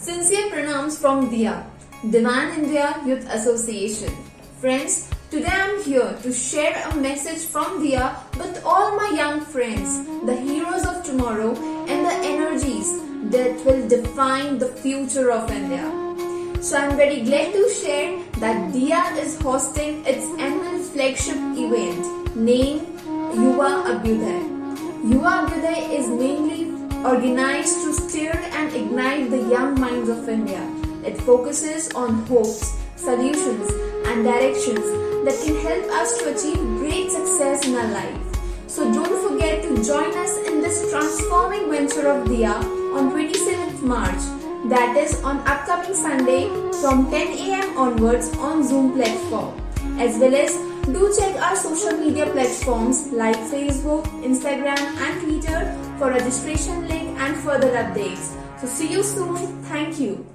Sincere pranams from DIYA, Divan India Youth Association. Friends, today I am here to share a message from DIYA with all my young friends, the heroes of tomorrow and the energies that will define the future of India. So I am very glad to share that DIYA is hosting its annual flagship event named YUVA ABHYUDAY. YUVA ABHYUDAY is mainly organized to stir and ignite the young minds of India. It focuses on hopes, solutions and directions that can help us to achieve great success in our life. So don't forget to join us in this transforming venture of DIYA on 27th March, that is on upcoming Sunday from 10 AM onwards on Zoom platform. As well as do check our social media platforms like Facebook, Instagram and Twitter for registration link and further updates. So see you soon. Thank you.